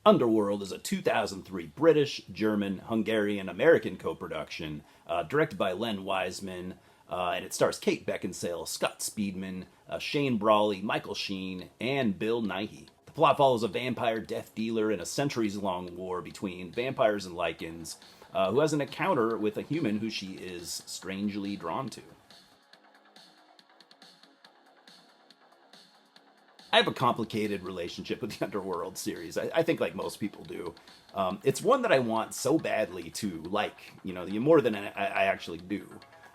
Underworld is a 2003 British, German, Hungarian, American co-production, directed by Len Wiseman, and it stars Kate Beckinsale, Scott Speedman, Shane Brolly, Michael Sheen, and Bill Nighy. The plot follows a vampire death dealer in a centuries-long war between vampires and lycans, who has an encounter with a human who she is strangely drawn to. I have a complicated relationship with the Underworld series. I think like most people do. It's one that I want so badly to like, more than I actually do.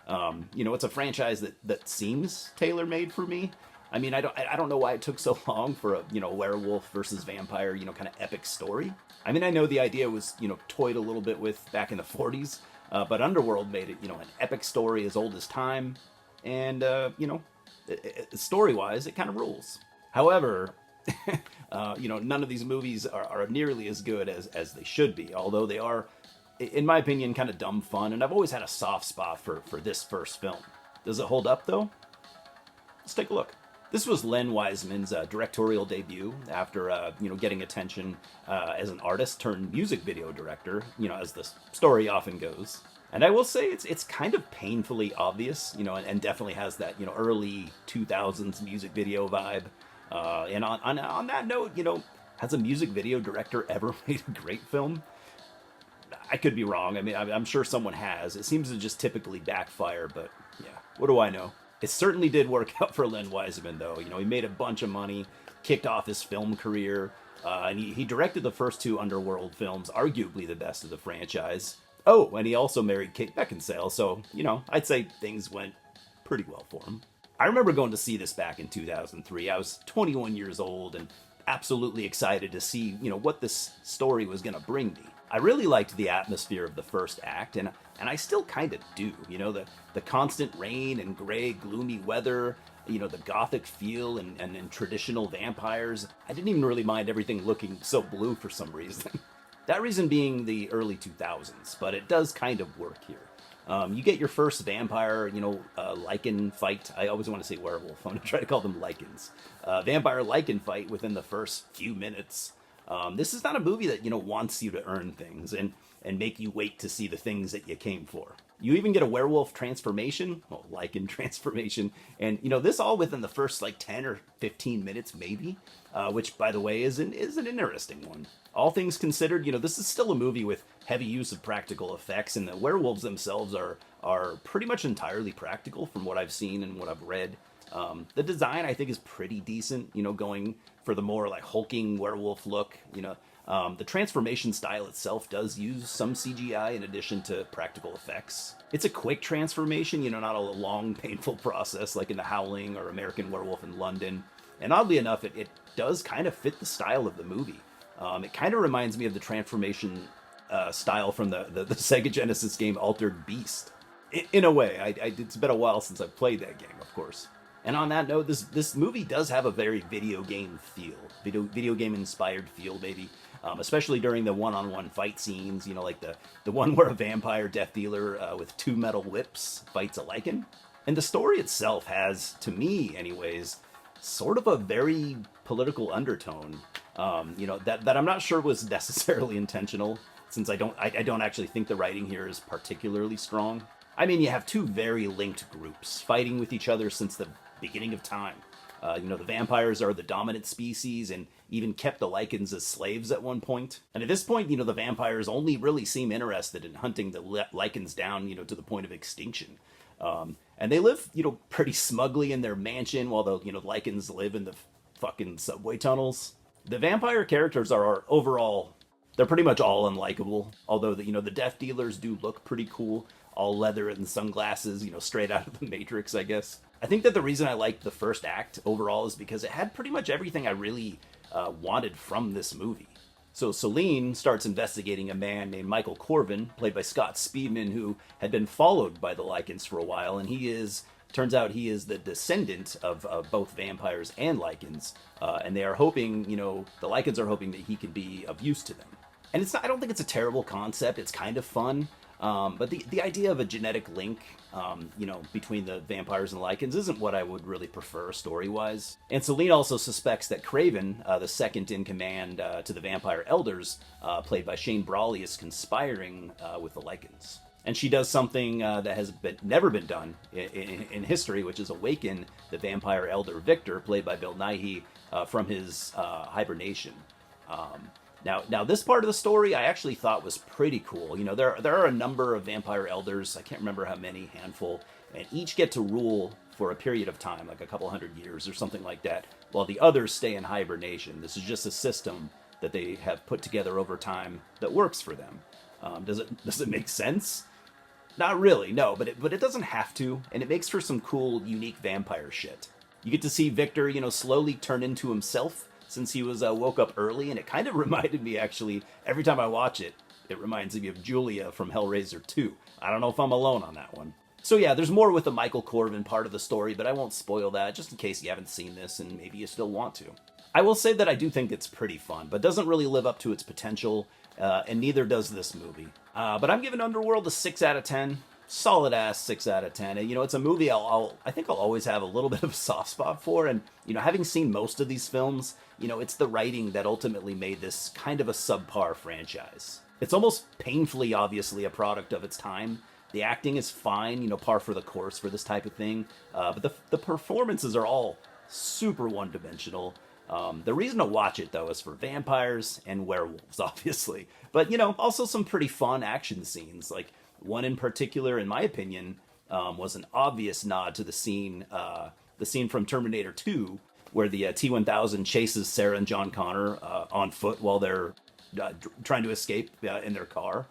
It's a franchise that seems tailor-made for me. I mean, I don't know why it took so long for a, werewolf versus vampire, kind of epic story. I mean, I know the idea was, toyed a little bit with back in the 40s, but Underworld made it, an epic story as old as time. And, story-wise, it kind of rules. However, none of these movies are nearly as good as they should be, although they are, in my opinion, kind of dumb fun, and I've always had a soft spot for this first film. Does it hold up, though? Let's take a look. This was Len Wiseman's directorial debut after, getting attention as an artist turned music video director, as the story often goes. And I will say it's kind of painfully obvious, and definitely has that, early 2000s music video vibe. And on that note, has a music video director ever made a great film? I could be wrong. I mean, I'm sure someone has. It seems to just typically backfire, but yeah, what do I know? It certainly did work out for Len Wiseman, though. He made a bunch of money, kicked off his film career, and he directed the first two Underworld films, arguably the best of the franchise. Oh, and he also married Kate Beckinsale, so, I'd say things went pretty well for him. I remember going to see this back in 2003. I was 21 years old and absolutely excited to see, what this story was going to bring me. I really liked the atmosphere of the first act, and I still kind of do. The constant rain and gray, gloomy weather, the gothic feel and traditional vampires. I didn't even really mind everything looking so blue for some reason. That reason being the early 2000s, but it does kind of work here. You get your first vampire, lichen fight. I always want to say werewolf. I'm going to try to call them lichens. Vampire lichen fight within the first few minutes. This is not a movie that, wants you to earn things and make you wait to see the things that you came for. You even get a werewolf transformation, lichen transformation, and, this all within the first, 10 or 15 minutes, maybe, which, by the way, is an interesting one. All things considered, this is still a movie with heavy use of practical effects, and the werewolves themselves are pretty much entirely practical from what I've seen and what I've read. The design, I think, is pretty decent, going for the more, hulking werewolf look, The transformation style itself does use some CGI in addition to practical effects. It's a quick transformation, not a long, painful process like in The Howling or American Werewolf in London. And oddly enough, it does kind of fit the style of the movie. It kind of reminds me of the transformation style from the Sega Genesis game Altered Beast. In a way, it's been a while since I've played that game, of course. And on that note, this movie does have a very video game feel, video game inspired feel, maybe, especially during the one-on-one fight scenes. Like the one where a vampire death dealer with two metal whips fights a lichen. And the story itself has, to me, anyways, sort of a very political undertone. That I'm not sure was necessarily intentional, since I don't actually think the writing here is particularly strong. I mean, you have two very linked groups fighting with each other since the beginning of time. The vampires are the dominant species and even kept the lichens as slaves at one point. And at this point, the vampires only really seem interested in hunting the lichens down, to the point of extinction. And they live, pretty smugly in their mansion while the lichens live in the fucking subway tunnels. The vampire characters are overall, they're pretty much all unlikable. Although the death dealers do look pretty cool, all leather and sunglasses, straight out of the Matrix, I guess. I think that the reason I liked the first act overall is because it had pretty much everything I really wanted from this movie. So Celine starts investigating a man named Michael Corvin, played by Scott Speedman, who had been followed by the lichens for a while, and turns out he is the descendant of both vampires and lichens, and they are hoping, the lichens are hoping that he can be of use to them. And I don't think it's a terrible concept. It's kind of fun. But the idea of a genetic link, between the vampires and lichens isn't what I would really prefer story-wise. And Celine also suspects that Craven, the second in command to the vampire elders, played by Shane Brolly, is conspiring with the lichens. And she does something that has never been done in history, which is awaken the vampire elder Victor, played by Bill Nighy, from his hibernation. Now, this part of the story I actually thought was pretty cool. There are a number of vampire elders. I can't remember how many, handful, and each get to rule for a period of time, like a couple hundred years or something like that, while the others stay in hibernation. This is just a system that they have put together over time that works for them. Does it make sense? Not really, no, but it doesn't have to, and it makes for some cool, unique vampire shit. You get to see Victor, slowly turn into himself since he was woke up early, and it kind of reminded me, actually, every time I watch it, it reminds me of Julia from Hellraiser 2. I don't know if I'm alone on that one. So yeah, there's more with the Michael Corvin part of the story, but I won't spoil that, just in case you haven't seen this and maybe you still want to. I will say that I do think it's pretty fun, but doesn't really live up to its potential, and neither does this movie. But I'm giving Underworld a 6 out of 10. Solid ass 6 out of 10. And it's a movie I think I'll always have a little bit of a soft spot for. And having seen most of these films, it's the writing that ultimately made this kind of a subpar franchise. It's almost painfully, obviously, a product of its time. The acting is fine, par for the course for this type of thing. But the performances are all super one-dimensional. The reason to watch it, though, is for vampires and werewolves, obviously. But, also some pretty fun action scenes. Like, one in particular, in my opinion, was an obvious nod to the scene from Terminator 2, where the T-1000 chases Sarah and John Connor on foot while they're trying to escape in their car.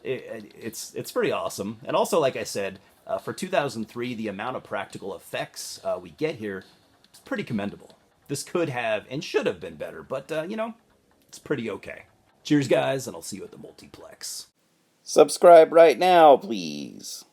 It's pretty awesome. And also, like I said, for 2003, the amount of practical effects we get here is pretty commendable. This could have and should have been better, but, it's pretty okay. Cheers, guys, and I'll see you at the multiplex. Subscribe right now, please.